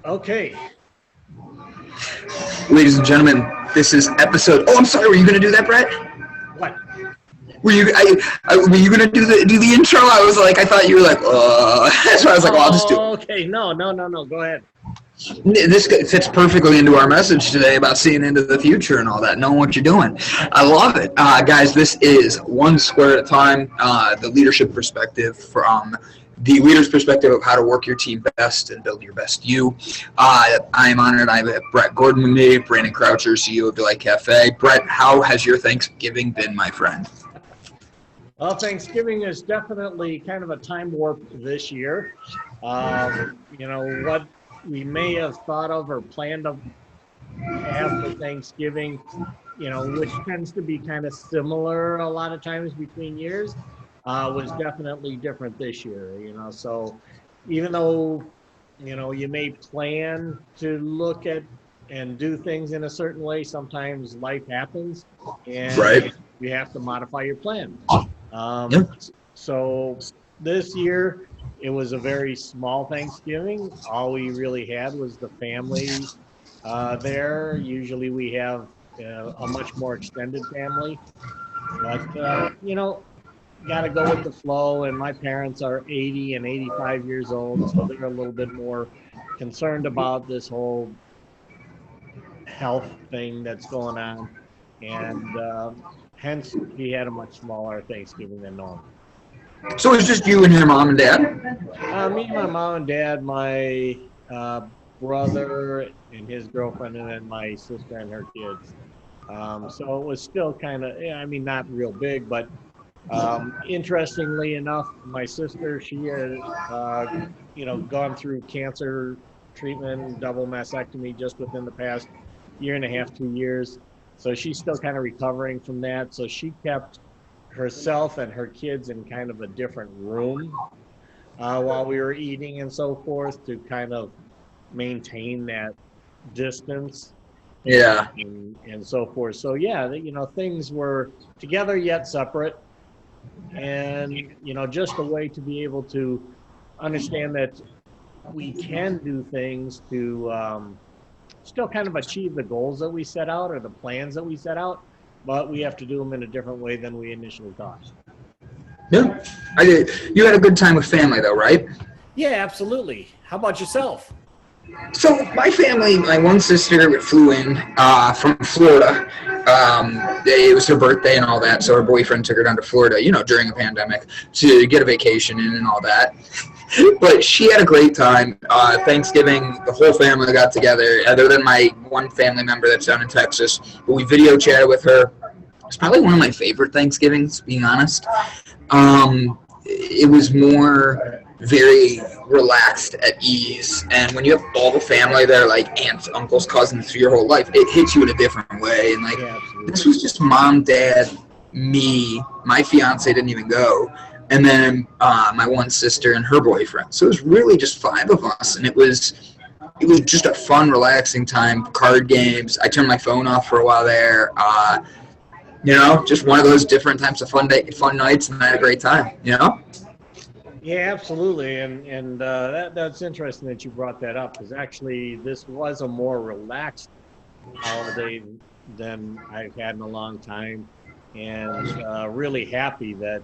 Okay. Ladies and gentlemen, this is episode. Oh, I'm sorry. Were you going to do that, Brett? What? Were you? Were you going to do the intro? I was like, I thought you were like, That's why I was like, well, I'll just do it. Okay. No. Go ahead. This fits perfectly into our message today about seeing into the future and all that, knowing what you're doing. I love it. Guys, this is one square at a time, the leadership perspective from the leader's perspective of how to work your team best and build your best you. I am honored. I have Brett Gordon with me, Brandon Croucher, CEO of Delight Cafe. Brett, how has your Thanksgiving been, my friend? Well, Thanksgiving is definitely kind of a time warp this year. What we may have thought of or planned of after Thanksgiving, which tends to be kind of similar a lot of times between years, was definitely different this year, So even though, you may plan to look at and do things in a certain way, sometimes life happens and right. You have to modify your plan. Yep. So this year, it was a very small Thanksgiving. All we really had was the family there. Usually we have a much more extended family. But, got to go with the flow. And my parents are 80 and 85 years old, so they're a little bit more concerned about this whole health thing that's going on. And hence, we had a much smaller Thanksgiving than normal. So it's just you and your mom and dad? Me and my mom and dad, my brother and his girlfriend, and then my sister and her kids. So it was still kind of, not real big, but interestingly enough, my sister, she had, gone through cancer treatment, double mastectomy just within the past year and a half, 2 years. So she's still kind of recovering from that. So she kept herself and her kids in kind of a different room while we were eating and so forth to kind of maintain that distance. Yeah. And so forth. So yeah, things were together yet separate, and just a way to be able to understand that we can do things to still kind of achieve the goals that we set out or the plans that we set out, but we have to do them in a different way than we initially thought. Yeah, I did. You had a good time with family, though, right? Yeah, absolutely. How about yourself? So my family, my one sister flew in from Florida. It was her birthday and all that, so her boyfriend took her down to Florida, during the pandemic to get a vacation in and all that. But she had a great time. Thanksgiving, the whole family got together, other than my one family member that's down in Texas. But we video chatted with her. It's probably one of my favorite Thanksgivings, being honest. It was more very relaxed, at ease, and when you have all the family there, like aunts, uncles, cousins, for your whole life, it hits you in a different way. And this was just mom, dad, me, my fiance didn't even go, and then my one sister and her boyfriend. So it was really just 5 of us, and it was just a fun, relaxing time. Card games. I turned my phone off for a while there. Just one of those different types of fun nights, and I had a great time. Yeah, absolutely, and that's interesting that you brought that up, because actually this was a more relaxed holiday than I've had in a long time, and really happy that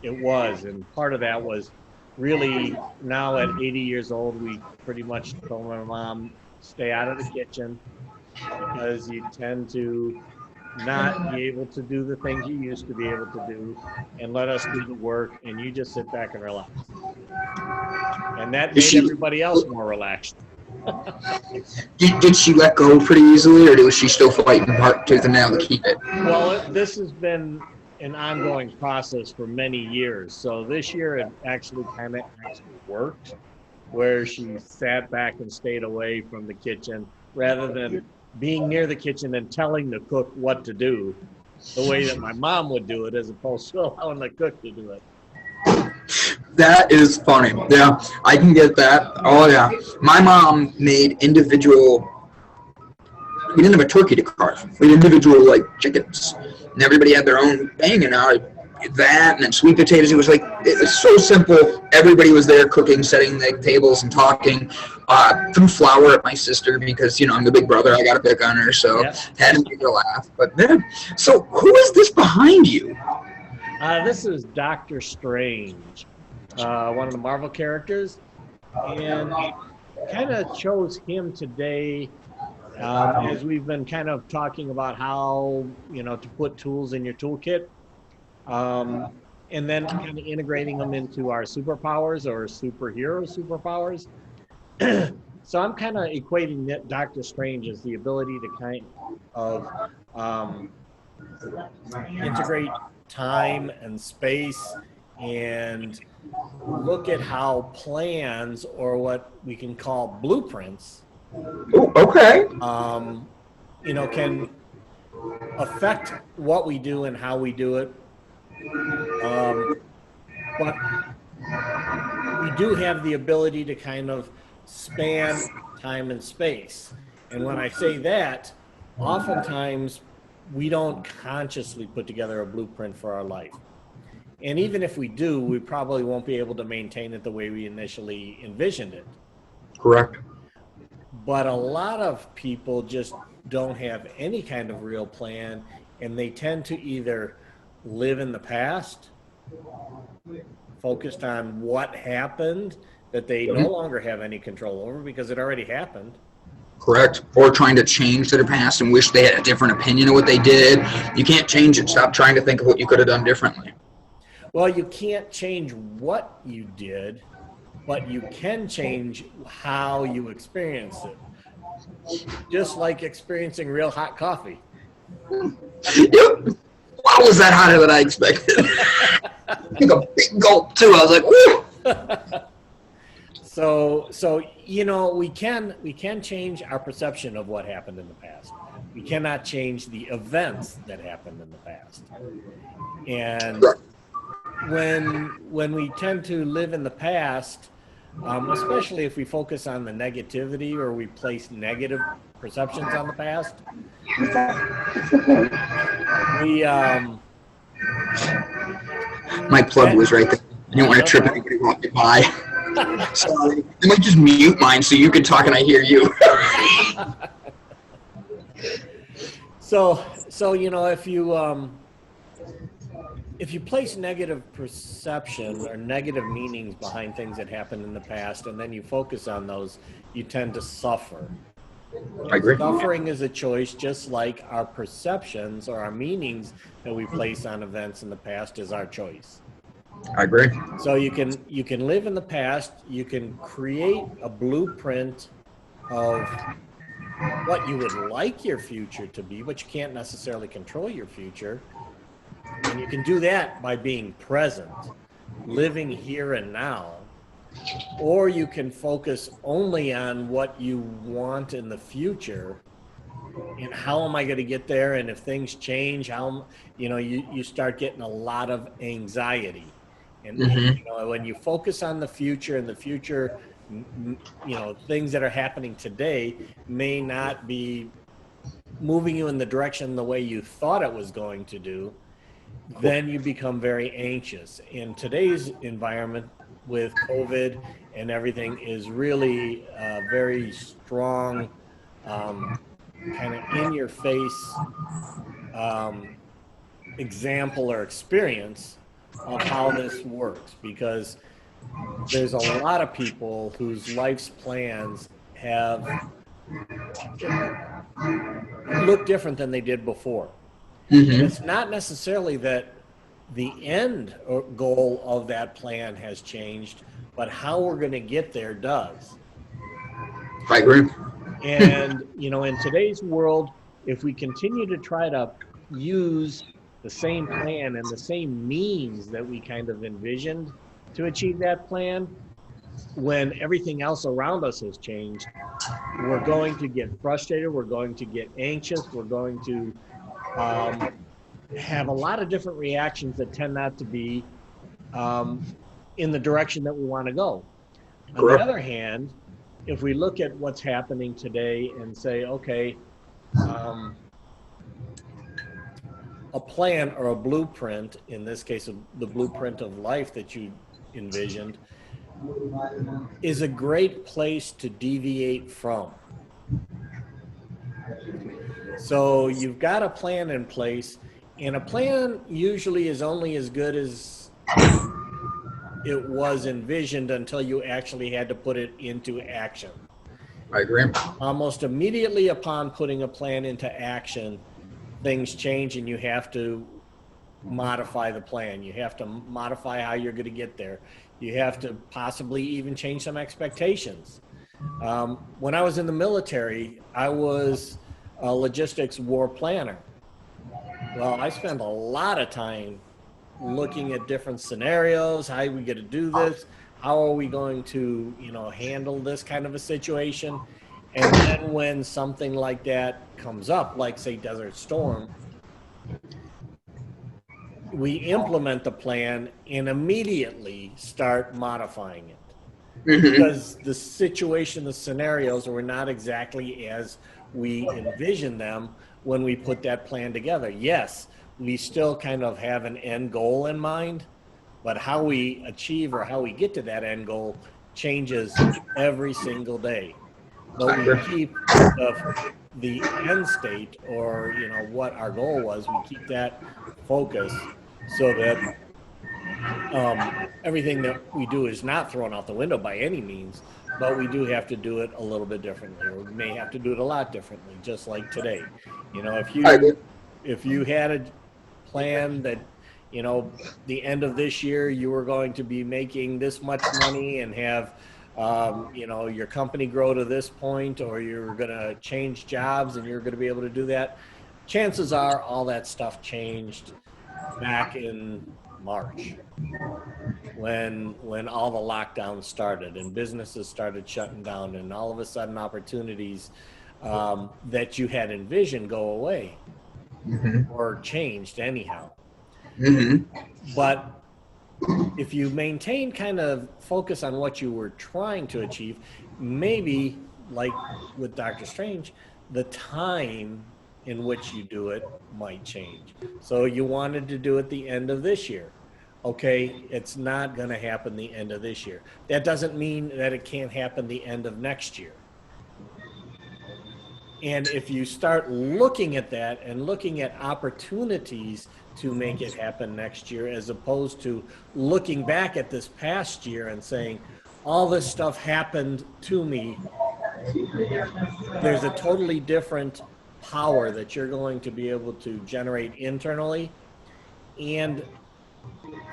it was. And part of that was really, now at 80 years old, we pretty much told my mom, stay out of the kitchen, because you tend to not be able to do the things you used to be able to do, and let us do the work, and you just sit back and relax. And that made everybody else more relaxed. Did she let go pretty easily, or was she still fighting tooth and nail to keep it? Well, this has been an ongoing process for many years. So this year it actually worked, where she sat back and stayed away from the kitchen rather than being near the kitchen and telling the cook what to do the way that my mom would do it, as opposed to allowing the cook to do it. That is funny. Yeah, I can get that. Oh, yeah. My mom made individual, we didn't have a turkey to carve. We had individual, chickens. And everybody had their own thing, and I that, and then sweet potatoes. It was so simple. Everybody was there cooking, setting the tables, and talking. Threw flour at my sister because I'm the big brother. I got to pick on her, so had to make her laugh. But then, so who is this behind you? This is Doctor Strange, one of the Marvel characters, and kind of chose him today as we've been kind of talking about how to put tools in your toolkit, and then kind of integrating them into our superpowers or superhero superpowers. So I'm kind of equating Doctor Strange as the ability to kind of integrate time and space and look at how plans, or what we can call blueprints, Okay. Can affect what we do and how we do it. But we do have the ability to kind of span time and space. And when I say that, oftentimes we don't consciously put together a blueprint for our life. And even if we do, we probably won't be able to maintain it the way we initially envisioned it. Correct. But a lot of people just don't have any kind of real plan, and they tend to either live in the past, focused on what happened that they no longer have any control over because it already happened. Correct. Or trying to change their past and wish they had a different opinion of what they did. You can't change it. Stop trying to think of what you could have done differently. Well, you can't change what you did, but you can change how you experienced it. Just like experiencing real hot coffee. Yep. Wow, was that hotter than I expected? I took a big gulp too. I was like, whoo. So we can change our perception of what happened in the past. We cannot change the events that happened in the past. And when we tend to live in the past, especially if we focus on the negativity or we place negative perceptions on the past, my plug was right there. I didn't want to trip anybody walking by. Sorry. I might just mute mine so you can talk and I hear you. So if you place negative perception or negative meanings behind things that happened in the past, and then you focus on those, you tend to suffer. I agree. Suffering is a choice, just like our perceptions or our meanings that we place on events in the past is our choice. I agree. So you can live in the past, you can create a blueprint of what you would like your future to be, but you can't necessarily control your future. And you can do that by being present, living here and now. Or you can focus only on what you want in the future and how am I going to get there, and if things change, how you start getting a lot of anxiety. And when you focus on the future, and the future, things that are happening today may not be moving you in the direction the way you thought it was going to do, then you become very anxious. In today's environment with COVID and everything is really a very strong, kind of in your face example or experience of how this works, because there's a lot of people whose life's plans have looked different than they did before. Mm-hmm. And it's not necessarily that the end or goal of that plan has changed, but how we're going to get there does. I agree. And, in today's world, if we continue to try to use the same plan and the same means that we kind of envisioned to achieve that plan, when everything else around us has changed, we're going to get frustrated, we're going to get anxious, we're going to have a lot of different reactions that tend not to be in the direction that we want to go. On the other hand, if we look at what's happening today and say, okay, a plan or a blueprint, in this case, the blueprint of life that you envisioned, is a great place to deviate from. So you've got a plan in place, and a plan usually is only as good as it was envisioned until you actually had to put it into action. I agree. Almost immediately upon putting a plan into action, things change and you have to modify the plan. You have to modify how you're going to get there. You have to possibly even change some expectations. When I was in the military, I was a logistics war planner. Well, I spent a lot of time looking at different scenarios. How are we going to do this? How are we going to, handle this kind of a situation? And then when something like that comes up, like say Desert Storm, we implement the plan and immediately start modifying it. Because the situation, the scenarios were not exactly as we envisioned them when we put that plan together. Yes, we still kind of have an end goal in mind, but how we achieve or how we get to that end goal changes every single day. But we keep the end state, or what our goal was, we keep that focus so that everything that we do is not thrown out the window by any means, but we do have to do it a little bit differently, or we may have to do it a lot differently, just like today. If you had a plan that the end of this year you were going to be making this much money and have your company grow to this point, or you're going to change jobs and you're going to be able to do that, chances are all that stuff changed back in March when all the lockdowns started and businesses started shutting down, and all of a sudden opportunities that you had envisioned go away or changed anyhow. But if you maintain kind of focus on what you were trying to achieve, maybe like with Doctor Strange, the time in which you do it might change. So you wanted to do it the end of this year. Okay, it's not going to happen the end of this year. That doesn't mean that it can't happen the end of next year. And if you start looking at that and looking at opportunities to make it happen next year, as opposed to looking back at this past year and saying, all this stuff happened to me, there's a totally different power that you're going to be able to generate internally and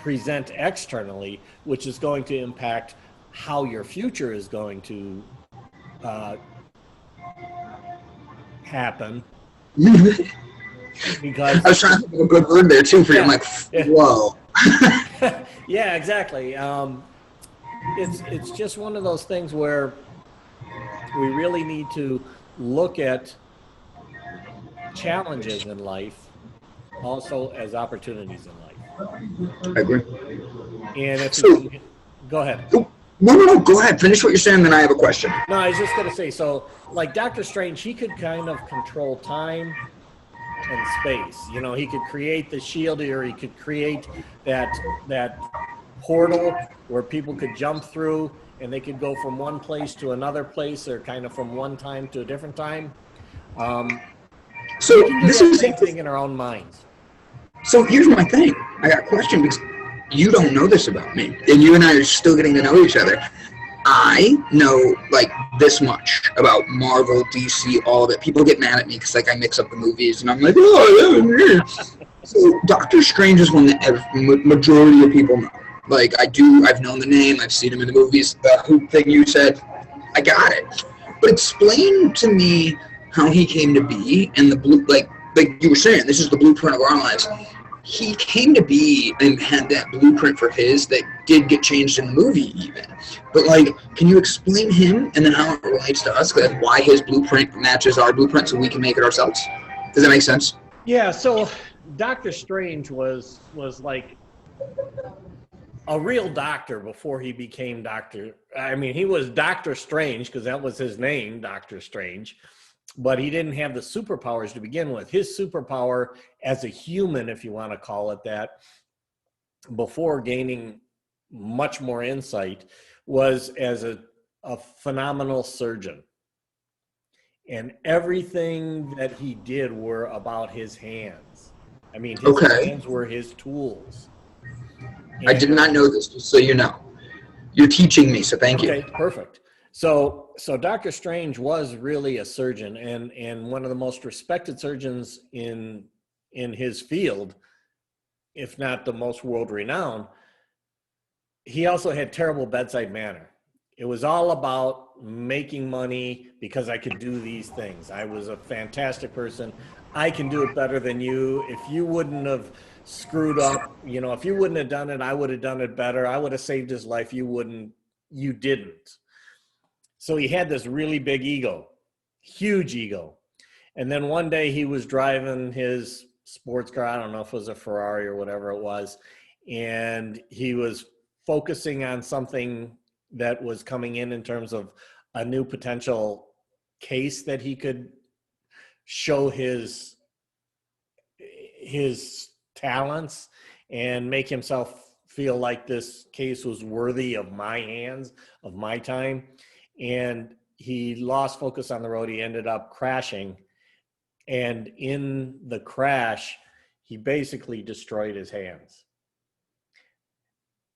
present externally, which is going to impact how your future is going to happen. Because I was trying to think of a good word there too for you. I'm like, whoa. Yeah, exactly. It's just one of those things where we really need to look at challenges in life also as opportunities in life. I agree. And if go ahead. No, go ahead. Finish what you're saying, then I have a question. No, I was just going to say, so like Doctor Strange, he could kind of control time and space. He could create the shield, or he could create that portal where people could jump through and they could go from one place to another place, or kind of from one time to a different time. So we can do this the is same thing in our own minds. So here's my thing. I got a question, because you don't know this about me, and you and I are still getting to know each other. I know like this much about Marvel, DC, all of it. People get mad at me because I mix up the movies, and I'm like, oh, so Doctor Strange is one that majority of people know. Like I've known the name, I've seen him in the movies. The hoop thing you said, I got it. But explain to me how he came to be, and the blue, like you were saying, this is the blueprint of our lives. He came to be and had that blueprint for his that did get changed in the movie even. But can you explain him and then how it relates to us? Like why his blueprint matches our blueprint so we can make it ourselves? Does that make sense? Yeah, so Doctor Strange was like a real doctor before he became Doctor. I mean, he was Doctor Strange because that was his name, Doctor Strange. but he didn't have the superpowers to begin with. His superpower as a human, if you want to call it that, before gaining much more insight, was as a phenomenal surgeon. And everything that he did were about his hands. I mean, his hands were his tools. I did not know this, just so you know. You're teaching me, so thank you. Okay, perfect. So Dr. Strange was really a surgeon, and one of the most respected surgeons in his field, if not the most world-renowned. He also had terrible bedside manner. It was all about making money because I could do these things. I was a fantastic person. I can do it better than you. If you wouldn't have screwed up, if you wouldn't have done it, I would have done it better. I would have saved his life. You didn't. So he had this really big ego, huge ego. And then one day he was driving his sports car. I don't know if it was a Ferrari or whatever it was. And he was focusing on something that was coming in terms of a new potential case that he could show his talents and make himself feel like this case was worthy of my hands, of my time. And he lost focus on the road. He ended up crashing. And in the crash, he basically destroyed his hands.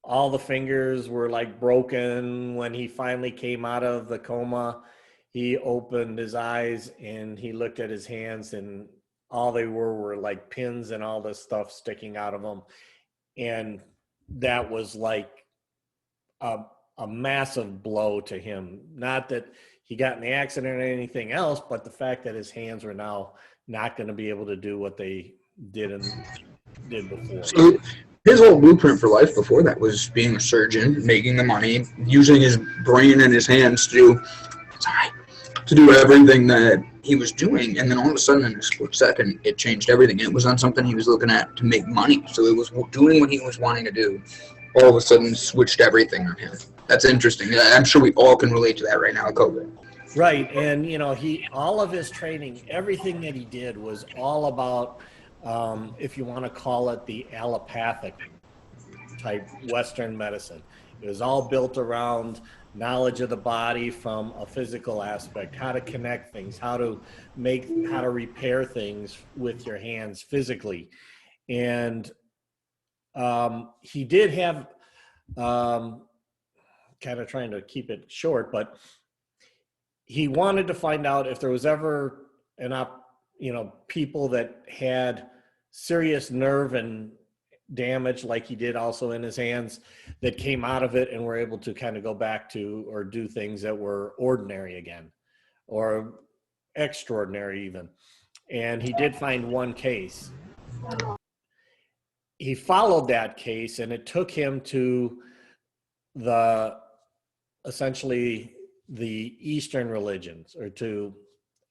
All the fingers were like broken. When he finally came out of the coma, he opened his eyes and he looked at his hands, and all they were like pins and all this stuff sticking out of them. And that was like a massive blow to him. Not that he got in the accident or anything else, but the fact that his hands were now not going to be able to do what they did before. So his whole blueprint for life before that was being a surgeon, making the money, using his brain and his hands to do everything that he was doing. And then all of a sudden, in a split second, it changed everything. It was on something he was looking at to make money. So it was doing what he was wanting to do. All of a sudden, switched everything on him. That's interesting. I'm sure we all can relate to that right now at COVID. Right. And, all of his training, everything that he did was all about, if you want to call it the allopathic type Western medicine. It was all built around knowledge of the body from a physical aspect, how to connect things, how to repair things with your hands physically. And he did have, kind of trying to keep it short, but he wanted to find out if there was ever people that had serious nerve and damage like he did also in his hands that came out of it and were able to kind of go back to or do things that were ordinary again or extraordinary even. And he did find one case. He followed that case, and it took him to essentially the Eastern religions, or to,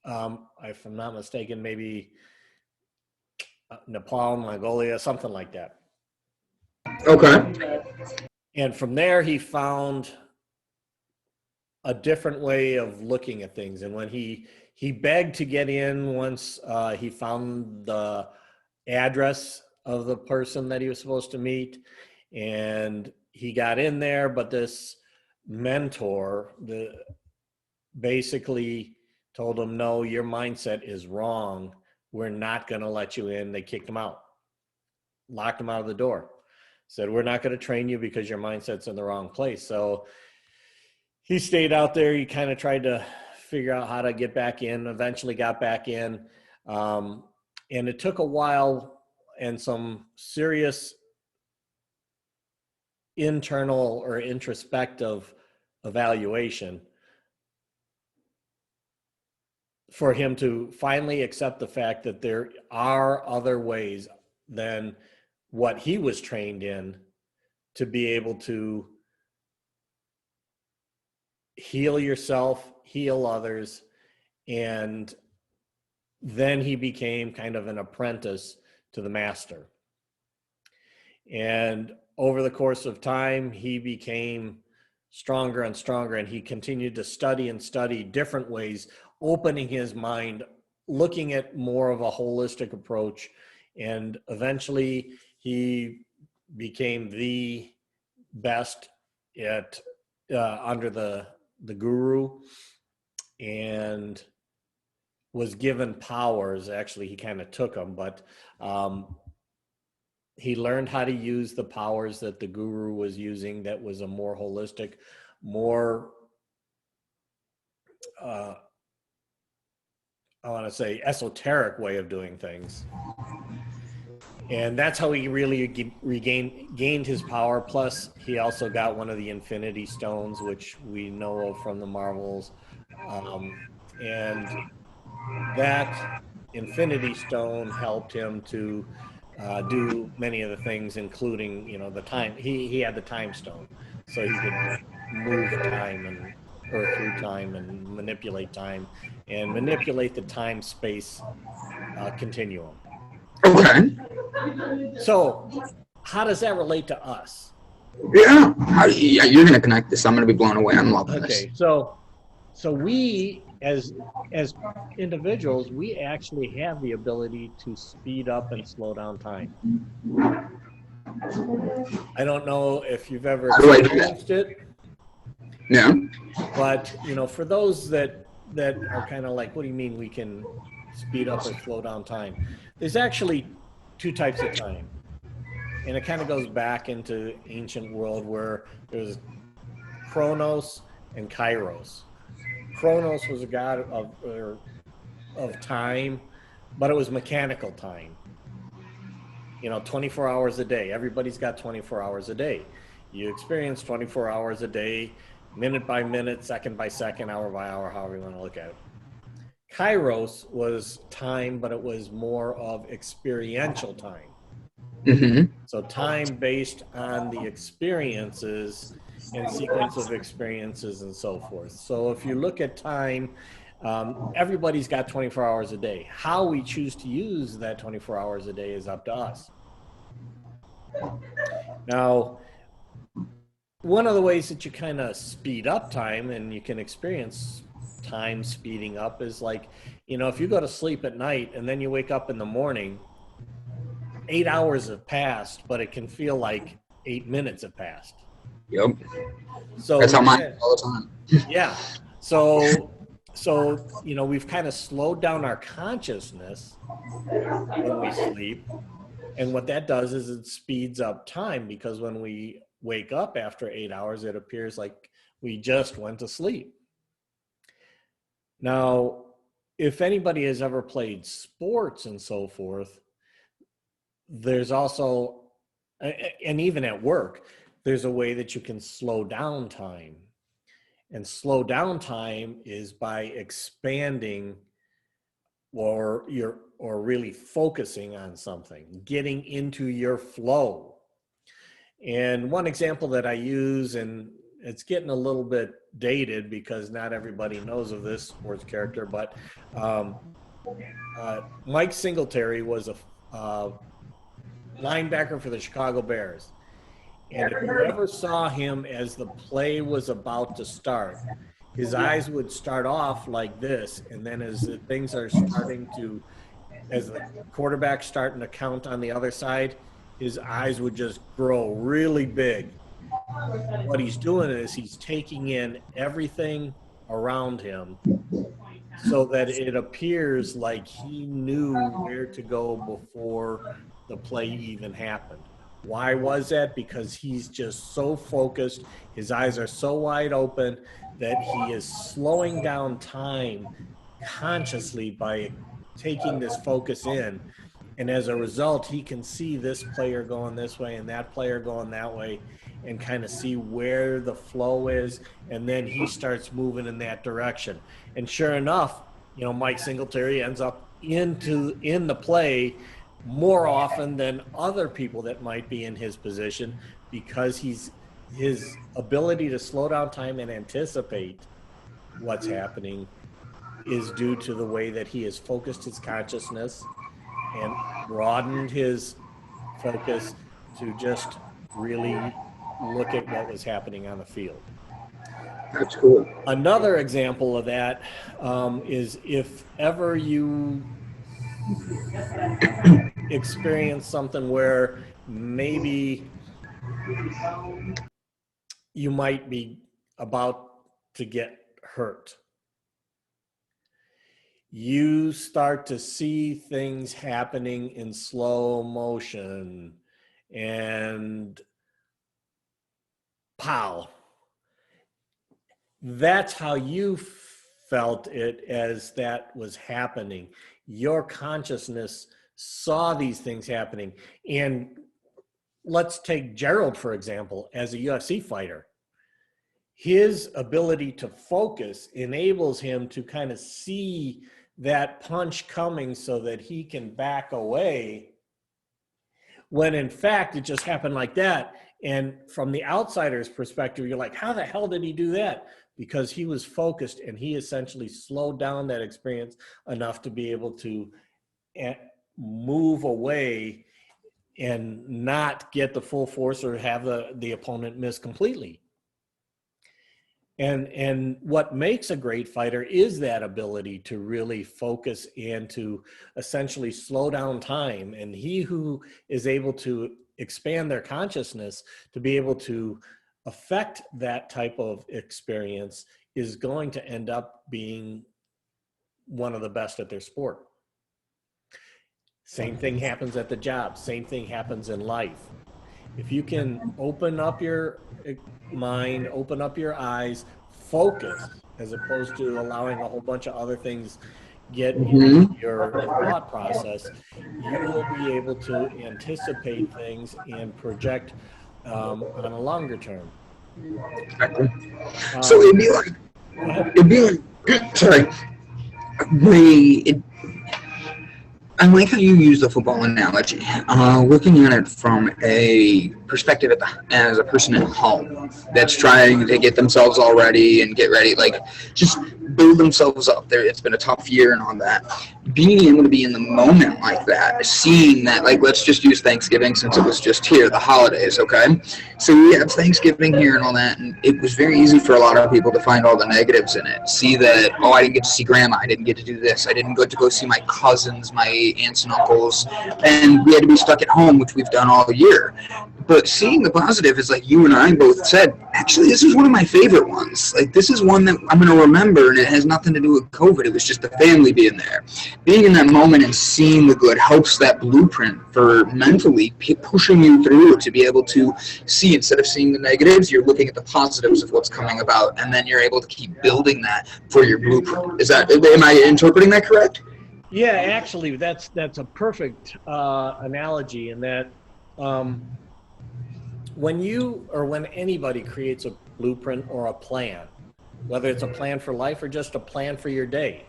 if I'm not mistaken, maybe Nepal, Mongolia, something like that. Okay. And from there, he found a different way of looking at things. And when he begged to get in, once he found the address of the person that he was supposed to meet, and he got in there, but this mentor basically told him, no, your mindset is wrong. We're not going to let you in. They kicked him out, locked him out of the door, said, we're not going to train you because your mindset's in the wrong place. So he stayed out there. He kind of tried to figure out how to get back in, eventually got back in. And it took a while and some serious internal or introspective evaluation for him to finally accept the fact that there are other ways than what he was trained in to be able to heal yourself, heal others. And then he became kind of an apprentice to the master. And over the course of time, he became stronger and stronger. And he continued to study and study different ways, opening his mind, looking at more of a holistic approach. And eventually he became the best at under the guru, and was given powers. Actually, he kind of took them, but he learned how to use the powers that the guru was using. That was a more holistic, more I want to say esoteric way of doing things. And that's how he really gained his power. Plus, he also got one of the Infinity Stones, which we know of from the Marvels. And that Infinity Stone helped him to do many of the things, including, you know, the time. He had the Time Stone, so he could move time or through time and manipulate the time-space continuum. Okay. So, how does that relate to us? Yeah. You're gonna connect this. I'm gonna be blown away. I'm loving this. Okay. So we as individuals, we actually have the ability to speed up and slow down time. I don't know if you've ever experienced it. Yeah. But, you know, for those that are kind of like, what do you mean we can speed up or slow down time? There's actually two types of time. And it kind of goes back into ancient world where there's Chronos and Kairos. Chronos was a god of time, but it was mechanical time. You know, 24 hours a day. Everybody's got 24 hours a day. You experience 24 hours a day, minute by minute, second by second, hour by hour, however you want to look at it. Kairos was time, but it was more of experiential time. Mm-hmm. So time based on the experiences and sequence of experiences and so forth. So if you look at time, everybody's got 24 hours a day. How we choose to use that 24 hours a day is up to us. Now, one of the ways that you kind of speed up time and you can experience time speeding up is like, you know, if you go to sleep at night and then you wake up in the morning, 8 hours have passed, but it can feel like 8 minutes have passed. Yep. So that's how mine all the time. Yeah. So, you know, we've kind of slowed down our consciousness when we sleep. And what that does is it speeds up time, because when we wake up after 8 hours, it appears like we just went to sleep. Now, if anybody has ever played sports and so forth, there's also, and even at work, there's a way that you can slow down time. And slow down time is by expanding or really focusing on something, getting into your flow. And one example that I use, and it's getting a little bit dated because not everybody knows of this sports character, but Mike Singletary was a linebacker for the Chicago Bears. And if you ever saw him as the play was about to start, his eyes would start off like this. And then as the things are starting to, as the quarterback's starting to count on the other side, his eyes would just grow really big. What he's doing is he's taking in everything around him so that it appears like he knew where to go before the play even happened. Why was that? Because he's just so focused. His eyes are so wide open that he is slowing down time consciously by taking this focus in. And as a result, he can see this player going this way and that player going that way and kind of see where the flow is. And then he starts moving in that direction. And sure enough, you know, Mike Singletary ends up in the play more often than other people that might be in his position, because his ability to slow down time and anticipate what's happening is due to the way that he has focused his consciousness and broadened his focus to just really look at what was happening on the field. That's cool. Another example of that is if ever you experience something where maybe you might be about to get hurt, you start to see things happening in slow motion, and pow, that's how you felt it as that was happening. Your consciousness saw these things happening. And let's take Gerald, for example, as a UFC fighter. His ability to focus enables him to kind of see that punch coming so that he can back away, when in fact it just happened like that. And from the outsider's perspective, you're like, how the hell did he do that? Because he was focused, and he essentially slowed down that experience enough to be able to move away and not get the full force or have the opponent miss completely. And what makes a great fighter is that ability to really focus and to essentially slow down time. And he who is able to expand their consciousness to be able to affect that type of experience is going to end up being one of the best at their sport. Same thing happens at the job. Same thing happens in life. If you can open up your mind, open up your eyes, focus, as opposed to allowing a whole bunch of other things get into your thought process, you will be able to anticipate things and project on a longer term. So it'd be like, sorry, I like how you use the football analogy. Looking at it from a perspective as a person at home that's trying to get themselves all ready and get ready, like just build themselves up. It's been a tough year and all that. Being able to be in the moment like that, seeing that, like, let's just use Thanksgiving since it was just here, the holidays, okay? So we have Thanksgiving here and all that, and it was very easy for a lot of people to find all the negatives in it. See that, oh, I didn't get to see grandma, I didn't get to do this, I didn't get to go see my cousins, my aunts and uncles, and we had to be stuck at home, which we've done all year. But seeing the positive is, like you and I both said, actually, this is one of my favorite ones. Like, this is one that I'm going to remember, and it has nothing to do with COVID. It was just the family being there. Being in that moment and seeing the good helps that blueprint for mentally pushing you through to be able to see, instead of seeing the negatives, you're looking at the positives of what's coming about, and then you're able to keep building that for your blueprint. Am I interpreting that correct? Yeah, actually, that's a perfect analogy, in that when anybody creates a blueprint or a plan, whether it's a plan for life or just a plan for your day,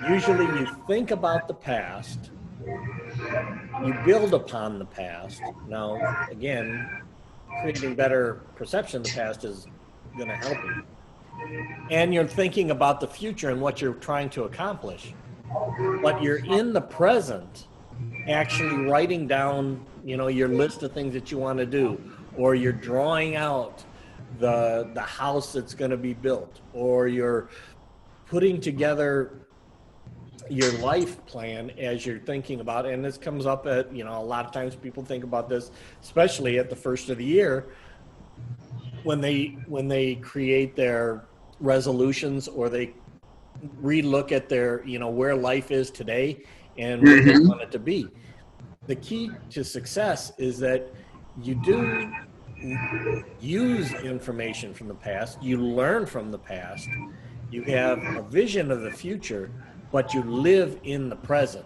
usually you think about the past, you build upon the past. Now, again, creating better perception of the past is going to help you. And you're thinking about the future and what you're trying to accomplish. But you're in the present, actually writing down, your list of things that you want to do, or you're drawing out the house that's going to be built, or you're putting together your life plan as you're thinking about it. And this comes up at, a lot of times people think about this, especially at the first of the year, when they create their resolutions, or they relook at their, where life is today and where they want it to be. The key to success is that you do use information from the past, you learn from the past, you have a vision of the future, but you live in the present.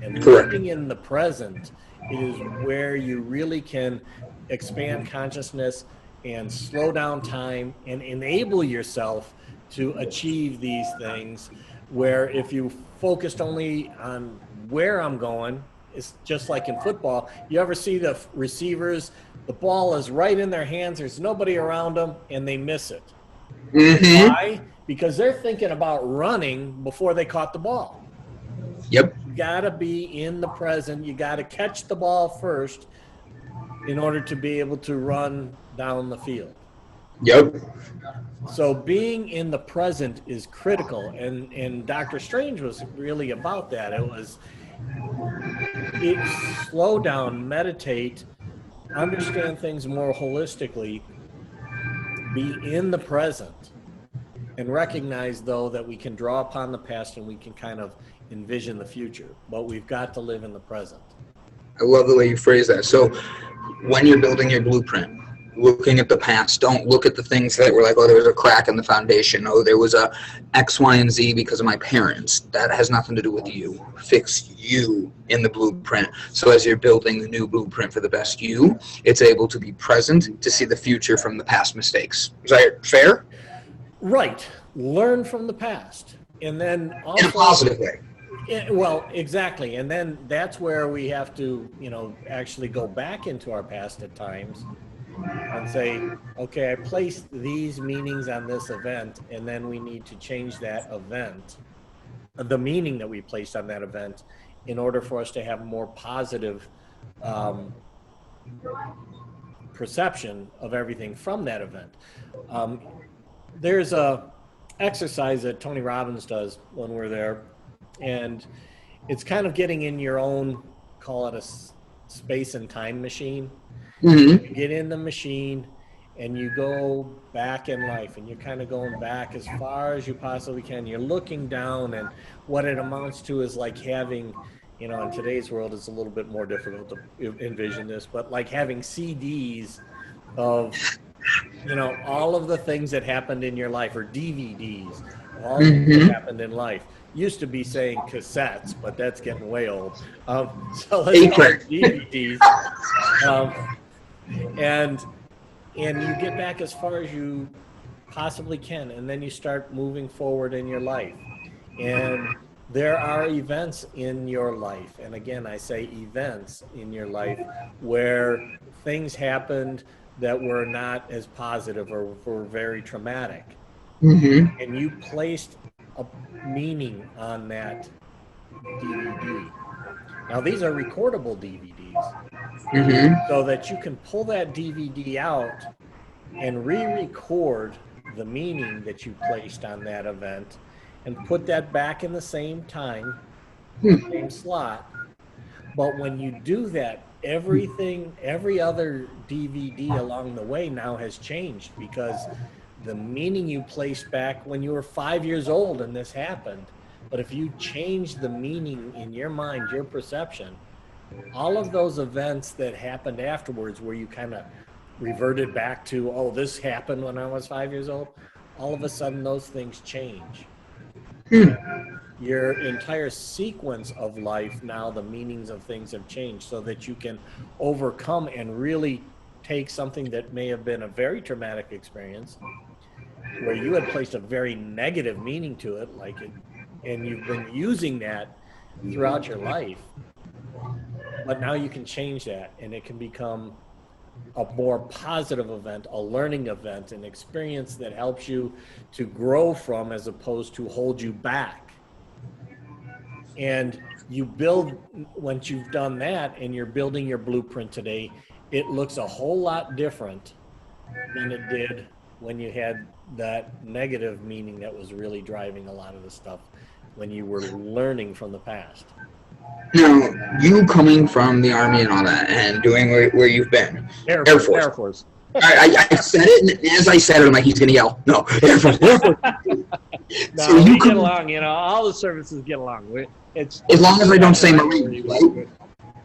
And living in the present is where you really can expand consciousness and slow down time and enable yourself to achieve these things, where if you focused only on where I'm going, it's just like in football. You ever see the receivers, the ball is right in their hands, there's nobody around them, and they miss it. Why? Because they're thinking about running before they caught the ball. Yep. You gotta be in the present. You gotta catch the ball first in order to be able to run down the field. Yep. So being in the present is critical, and Doctor Strange was really about that. It slow down, meditate, understand things more holistically, be in the present, and recognize, though, that we can draw upon the past and we can kind of envision the future, but we've got to live in the present. I love the way you phrase that. So when you're building your blueprint, looking at the past, don't look at the things that were like, oh, there was a crack in the foundation. Oh, there was a X, Y, and Z because of my parents. That has nothing to do with you. Fix you in the blueprint. So as you're building the new blueprint for the best you, it's able to be present to see the future from the past mistakes. Is that fair? Right. Learn from the past. And then also, in a positive way. Well, exactly. And then that's where we have to, actually go back into our past at times and say, okay, I placed these meanings on this event, and then we need to change that event, the meaning that we placed on that event, in order for us to have a more positive perception of everything from that event. There's a exercise that Tony Robbins does when we're there, and it's kind of getting in your own, call it a space and time machine. Mm-hmm. You get in the machine and you go back in life, and you're kind of going back as far as you possibly can. You're looking down, and what it amounts to is like having, in today's world it's a little bit more difficult to envision this, but like having CDs of all of the things that happened in your life, or DVDs, all the things that happened in life. Used to be saying cassettes, but that's getting way old. So let's call it DVDs. And you get back as far as you possibly can, and then you start moving forward in your life. And there are events in your life, and again, I say events in your life, where things happened that were not as positive or were very traumatic. Mm-hmm. And you placed a meaning on that DVD. Now, these are recordable DVDs, so that you can pull that DVD out and re-record the meaning that you placed on that event and put that back in the same time, same slot. But when you do that, every other DVD along the way now has changed, because the meaning you placed back when you were 5 years old and this happened. But if you change the meaning in your mind, your perception, all of those events that happened afterwards, where you kind of reverted back to, oh, this happened when I was 5 years old, all of a sudden those things change. Your entire sequence of life, now the meanings of things have changed, so that you can overcome and really take something that may have been a very traumatic experience, where you had placed a very negative meaning to it, and you've been using that throughout your life. But now you can change that, and it can become a more positive event, a learning event, an experience that helps you to grow from, as opposed to hold you back. And you build, once you've done that and you're building your blueprint today, it looks a whole lot different than it did when you had that negative meaning that was really driving a lot of the stuff when you were learning from the past. Now, you coming from the Army and all that, and doing where you've been, Air Force. I said it, and as I said it, I'm like, he's going to yell. No, Air Force. No, so you get along, all the services get along. It's as long as I don't say Marine, right?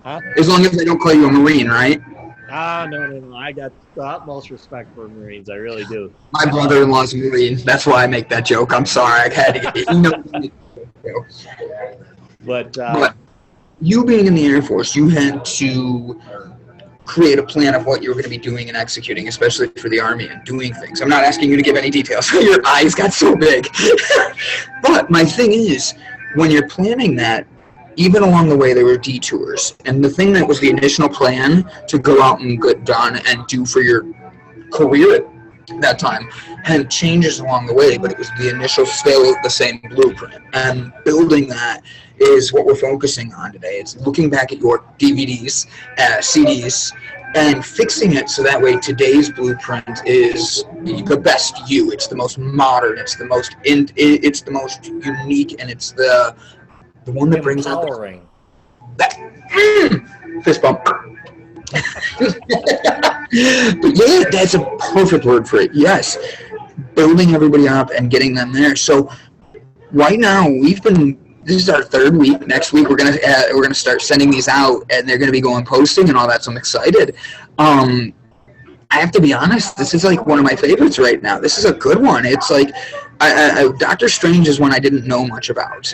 Huh? As long as I don't call you a Marine, right? No. I got the utmost respect for Marines. I really do. My brother-in-law's a Marine. That's why I make that joke. I'm sorry. I had to get it. But you being in the Air Force, you had to create a plan of what you were going to be doing and executing, especially for the Army and doing things. I'm not asking you to give any details. Your eyes got so big. But my thing is, when you're planning that, even along the way, there were detours. And the thing that was the initial plan to go out and get done and do for your career at that time had changes along the way, but it was the initial still the same blueprint. And building that is what we're focusing on today. It's looking back at your DVDs, CDs, and fixing it so that way today's blueprint is the best you. It's the most modern. It's the most it's the most unique, and it's the one that brings out fist bump. But yeah, that's a perfect word for it. Yes, building everybody up and getting them there. So right now this is our third week. Next week we're gonna start sending these out, and they're gonna be going posting and all that. So I'm excited. I have to be honest, this is like one of my favorites right now. This is a good one. It's like Doctor Strange is one I didn't know much about.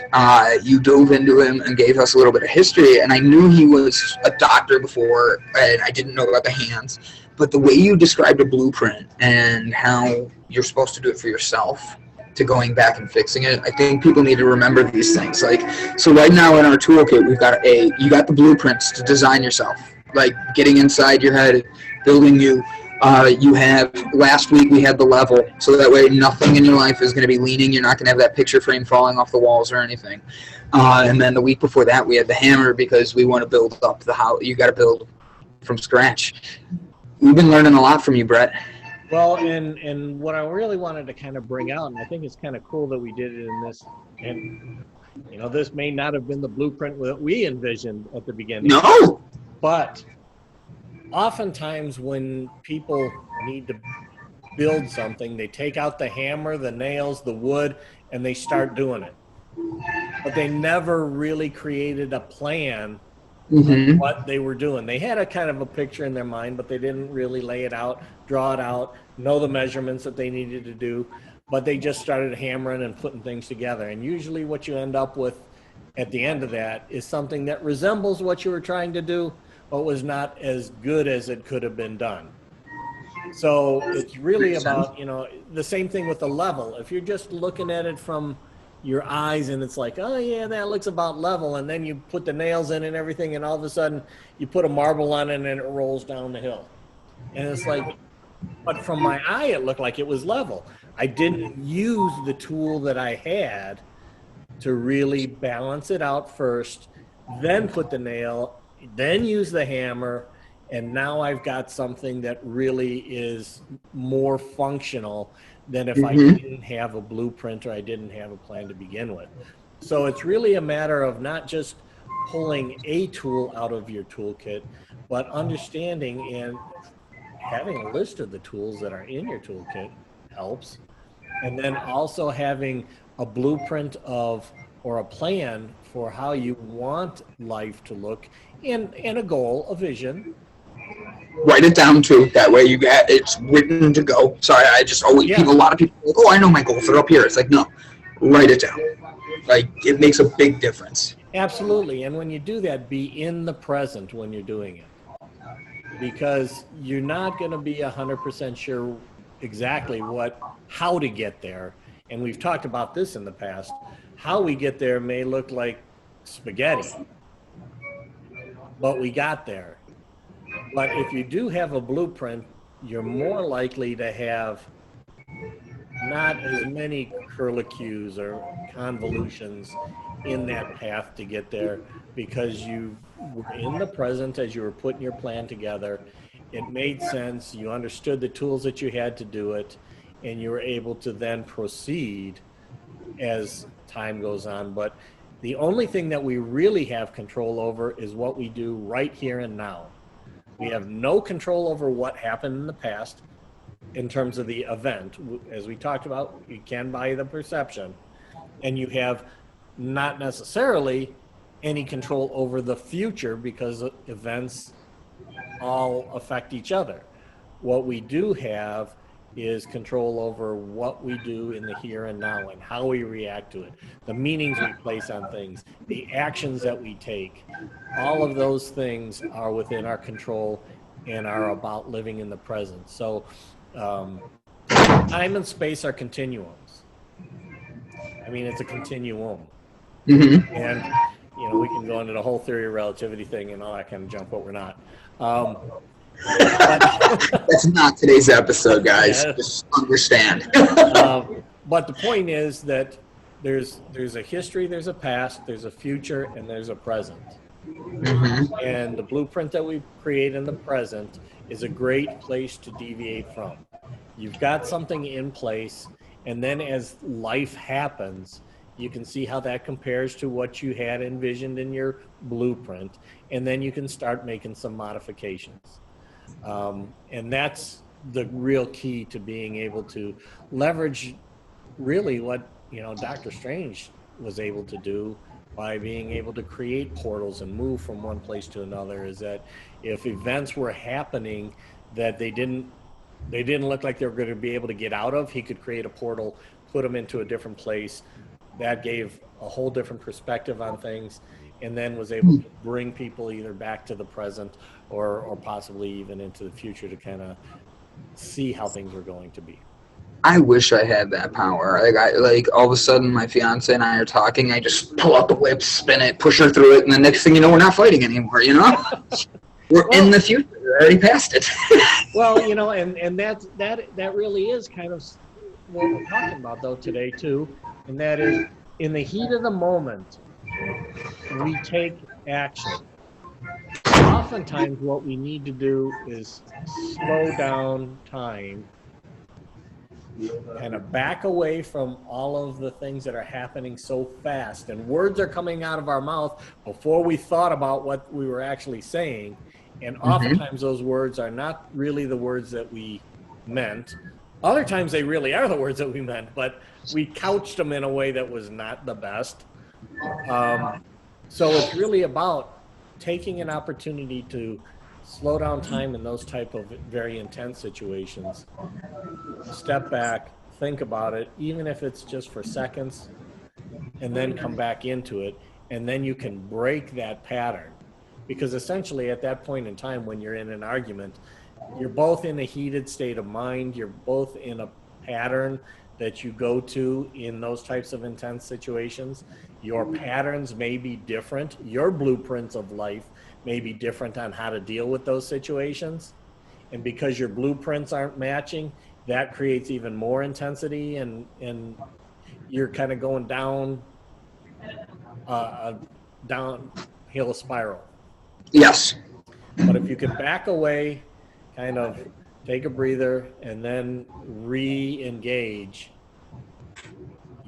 You dove into him and gave us a little bit of history, and I knew he was a doctor before, and I didn't know about the hands. But the way you described a blueprint and how you're supposed to do it for yourself, to going back and fixing it, I think people need to remember these things. Like, so right now in our toolkit, you got the blueprints to design yourself, like getting inside your head, building you. You have, last week we had the level, so that way nothing in your life is going to be leaning. You're not going to have that picture frame falling off the walls or anything. And then the week before that we had the hammer, because we want to build up the house. You got to build from scratch. We've been learning a lot from you, Brett. Well, and what I really wanted to kind of bring out, and I think it's kind of cool that we did it in this, and this may not have been the blueprint that we envisioned at the beginning. No. But oftentimes when people need to build something, they take out the hammer, the nails, the wood, and they start doing it. But they never really created a plan of what they were doing. They had a kind of a picture in their mind, but they didn't really lay it out, draw it out, know the measurements that they needed to do, but they just started hammering and putting things together. And usually what you end up with at the end of that is something that resembles what you were trying to do, but was not as good as it could have been done. So it's really about, the same thing with the level. If you're just looking at it from your eyes and it's like, oh yeah, that looks about level, and then you put the nails in and everything, and all of a sudden you put a marble on it and it rolls down the hill. And it's like, but from my eye it looked like it was level. I didn't use the tool that I had to really balance it out first, then put the nail, then use the hammer, and now I've got something that really is more functional than if I didn't have a blueprint or I didn't have a plan to begin with. So it's really a matter of not just pulling a tool out of your toolkit, but understanding and having a list of the tools that are in your toolkit helps. And then also having a blueprint or a plan for how you want life to look, and a goal, a vision. Write it down too. That way it's written to go. Sorry, I just always a lot of people are like, oh, I know my goals, they're up here. It's like, no, write it down. Like, it makes a big difference. Absolutely. And when you do that, be in the present when you're doing it, because you're not going to be 100% sure exactly how to get there. And we've talked about this in the past. How we get there may look like spaghetti, but we got there. But if you do have a blueprint, you're more likely to have not as many curlicues or convolutions in that path to get there, because you were in the present as you were putting your plan together. It made sense. You understood the tools that you had to do it, and you were able to then proceed as time goes on. But the only thing that we really have control over is what we do right here and now. We have no control over what happened in the past in terms of the event. As we talked about, you can buy the perception, and you have not necessarily any control over the future, because events all affect each other. What we do have is control over what we do in the here and now and how we react to it, the meanings we place on things, the actions that we take. All of those things are within our control and are about living in the present. So time and space are continuums. I mean, it's a continuum. And we can go into the whole theory of relativity thing and all that kind of junk, but we're not. That's not today's episode, guys. Just understand. But the point is that there's a history, there's a past, there's a future, and there's a present. Mm-hmm. And the blueprint that we create in the present is a great place to deviate from. You've got something in place, and then as life happens, you can see how that compares to what you had envisioned in your blueprint, and then you can start making some modifications. And that's the real key to being able to leverage really what, Dr. Strange was able to do by being able to create portals and move from one place to another, is that if events were happening that they didn't look like they were going to be able to get out of, he could create a portal, put them into a different place. That gave a whole different perspective on things, and then was able to bring people either back to the present or possibly even into the future to kind of see how things were going to be. I wish I had that power. Like all of a sudden, my fiance and I are talking. I just pull out the whip, spin it, push her through it, and the next thing you know, we're not fighting anymore. We're in the future. We're already past it. Well, and that really is kind of what we're talking about though today too, and that is in the heat of the moment, we take action. Oftentimes, what we need to do is slow down time, kind of back away from all of the things that are happening so fast, and words are coming out of our mouth before we thought about what we were actually saying. And oftentimes those words are not really the words that we meant. Other times they really are the words that we meant, but we couched them in a way that was not the best. So it's really about taking an opportunity to slow down time in those type of very intense situations. Step back, think about it, even if it's just for seconds, and then come back into it. And then you can break that pattern. Because essentially at that point in time when you're in an argument, you're both in a heated state of mind, you're both in a pattern that you go to in those types of intense situations. Your patterns may be different. Your blueprints of life may be different on how to deal with those situations. And because your blueprints aren't matching, that creates even more intensity, and you're kind of going down a downhill spiral. Yes. But if you can back away, kind of take a breather, and then re-engage,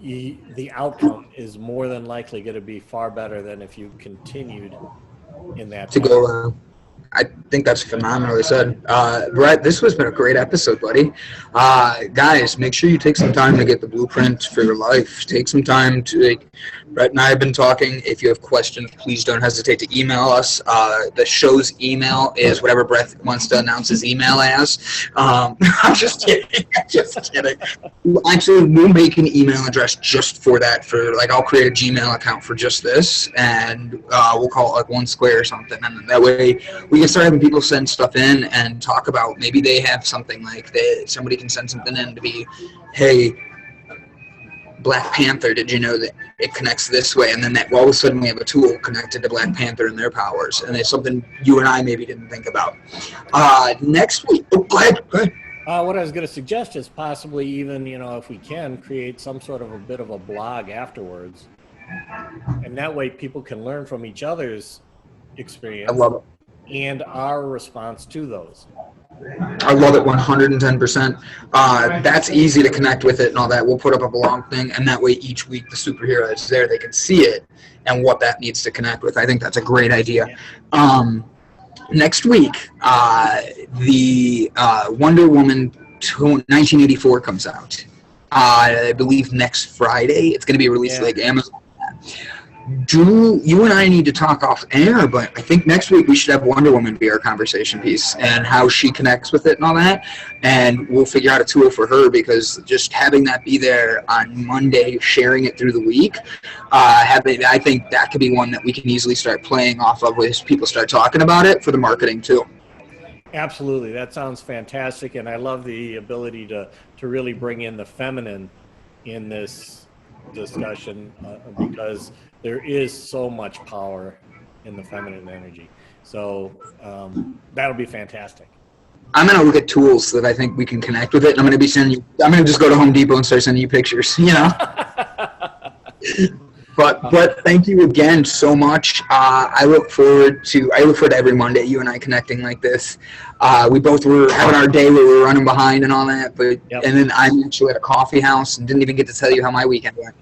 the outcome is more than likely going to be far better than if you continued in that to go. I think that's phenomenally said. Brett, this has been a great episode, buddy. Guys, make sure you take some time to get the blueprint for your life. Take some time to, Brett and I have been talking. If you have questions, please don't hesitate to email us. The show's email is whatever Brett wants to announce his email as. I'm just kidding. Actually, we'll make an email address just for that. I'll create a Gmail account for just this, and we'll call it like One Square or something. And that way we can start having people send stuff in and talk about, maybe they have something like somebody can send something in to be, hey, Black Panther, did you know that it connects this way? And then all of a sudden we have a tool connected to Black Panther and their powers, and it's something you and I maybe didn't think about. Next week, go ahead. What I was going to suggest is possibly even, if we can, create some sort of a bit of a blog afterwards, and that way people can learn from each other's experience. I love it. And our response to those. I love it 110%. That's easy to connect with it and all that. We'll put up a blog thing, and that way each week the superhero is there. They can see it and what that needs to connect with. I think that's a great idea. Next week, the Wonder Woman 1984 comes out. I believe next Friday. It's going to be released like Amazon. You and I need to talk off air, but I think next week we should have Wonder Woman be our conversation piece and how she connects with it and all that. And we'll figure out a tool for her, because just having that be there on Monday, sharing it through the week, I think that could be one that we can easily start playing off of as people start talking about it for the marketing too. Absolutely. That sounds fantastic. And I love the ability to really bring in the feminine in this discussion, because there is so much power in the feminine energy. So that'll be fantastic. I'm going to look at tools that I think we can connect with it. And I'm going to just go to Home Depot and start sending you pictures, But Brett, thank you again so much. I look forward to every Monday you and I connecting like this. We both were having our day where we were running behind and all that, but and then I'm actually at a coffee house and didn't even get to tell you how my weekend went.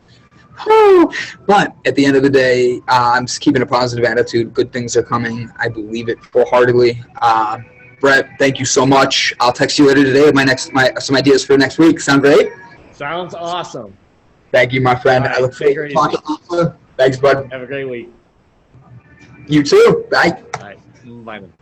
But at the end of the day, I'm just keeping a positive attitude. Good things are coming. I believe it wholeheartedly. Brett, thank you so much. I'll text you later today with some ideas for next week. Sound great? Sounds awesome. Thank you, my friend. Right, I look forward to talking to you. Thanks, bud. Have a great week. You too. Bye. All right. Bye then.